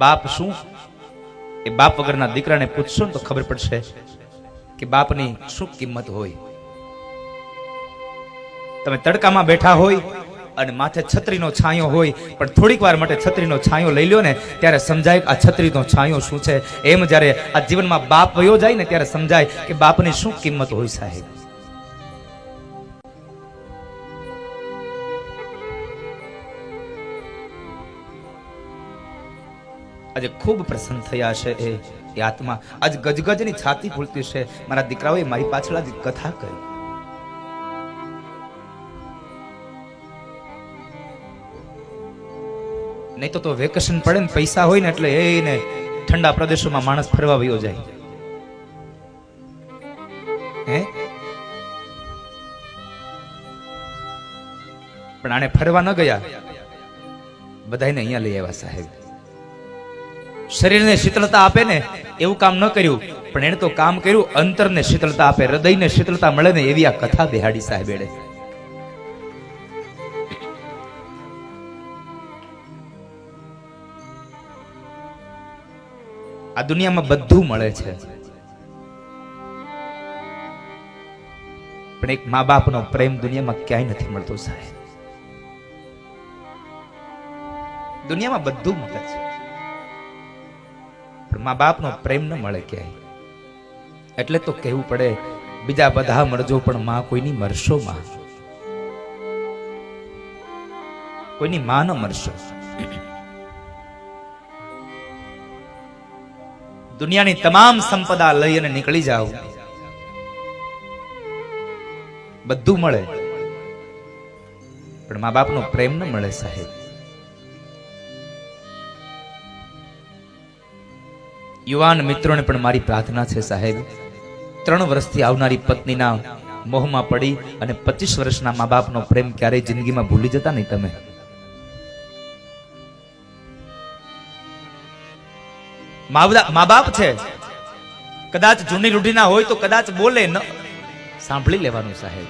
બાપ શું, એ બાપ વગરના દીકરાને પૂછશો ને તો ખબર પડશે કે બાપની શું કિંમત હોય. તમે તડકામાં બેઠા હોય અને માથે છત્રીનો છાંયો હોય, પણ થોડીક વાર માટે છત્રીનો છાંયો લઈ લ્યો ને ત્યારે સમજાય આ છત્રીનો છાંયો શું છે. એમ જ્યારે આ જીવનમાં બાપ વયો જાય ને ત્યારે સમજાય કે બાપની શું કિંમત હોય સાહેબ. આજે ખૂબ પ્રસન્ન થયા છે એ આત્મા. આજ ગજગજની છાતી ફૂલતી છે. મારા દીકરાઓએ મારી પાછળ આજ કથા કરી. નહીં તો વેકેશન પડે ને પૈસા હોય ને એટલે એને ઠંડા પ્રદેશોમાં માણસ ફરવા વયો જાય. હે પણ આને ફરવા ન ગયા, બધાને અહીંયા લઈ આવ્યા સાહેબ. શરીરને શીતળતા આપે ને એવું કામ ન કર્યું, પણ એને તો કામ કર્યું અંતરને શીતળતા આપે, હૃદયને શીતળતા મળે ને એવી આ કથા બેહાડી સાહેબ એડે. આ દુનિયામાં બધું મળે છે, પણ એક મા બાપનો પ્રેમ દુનિયામાં ક્યાંય નથી મળતો સાહેબ. દુનિયામાં બધું મળે છે, પણ મા બાપનો પ્રેમ ન મળે ક્યાંય. એટલે તો કહેવું પડે બીજા બધા મરજો પણ માં કોઈની મરશો. માં કોઈની માં ન મરશો. દુનિયાની તમામ સંપદા લઈ અને નીકળી જાઓ, બધું મળે, પણ મા બાપનો પ્રેમ ન મળે સાહેબ. યુવાન મિત્રોને પણ મારી પ્રાર્થના છે સાહેબ, 3 વર્ષથી આવનારી પત્નીના મોહમાં પડી અને 25 વર્ષના મા બાપનો પ્રેમ ક્યારેય જિંદગીમાં ભૂલી જતા નહીં તમે. મા બાપ છે, કદાચ જૂની રૂઢીના હોય તો કદાચ બોલે ન, સાંભળી લેવાનું સાહેબ.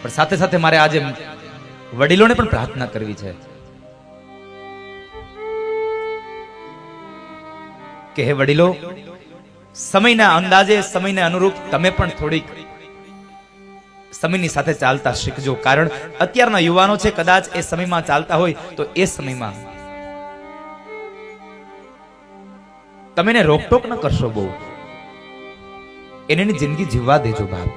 પણ સાથે સાથે મારે આજે વડીલોને પણ પ્રાર્થના કરવી છે કે હે વડીલો, સમયના અંદાજે, સમયને અનુરૂપ તમે પણ થોડીક સમયની સાથે ચાલતા શીખજો. કારણ અત્યારના યુવાનો છે, કદાચ એ સમયમાં ચાલતા હોય તો એ સમયમાં તમે એને રોકટોક ન કરશો બહુ, એની જિંદગી જીવવા દેજો બાપ.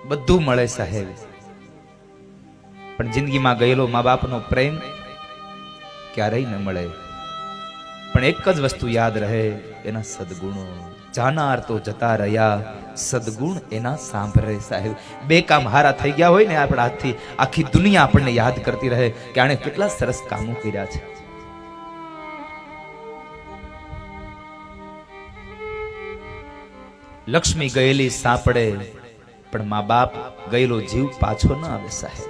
બધું મળે સાહેબ, પણ જિંદગીમાં ગયેલો મા બાપનો પ્રેમ ક્યારેય ન મળે. પણ એક જ વસ્તુ યાદ રહે, એના સદગુણો. જાનાર તો જતા રહ્યા, સદગુણ એના સાંભળે સાહેબ. 2 કામ હારા થઈ ગયા હોય ને આપણા હાથથી, આખી દુનિયા આપણને યાદ કરતી રહે કે આણે કેટલા સરસ કામો કર્યા છે. લક્ષ્મી ગયેલી સાંપડે, પણ મા બાપ ગયેલો જીવ પાછો ન આવે સાહેબ.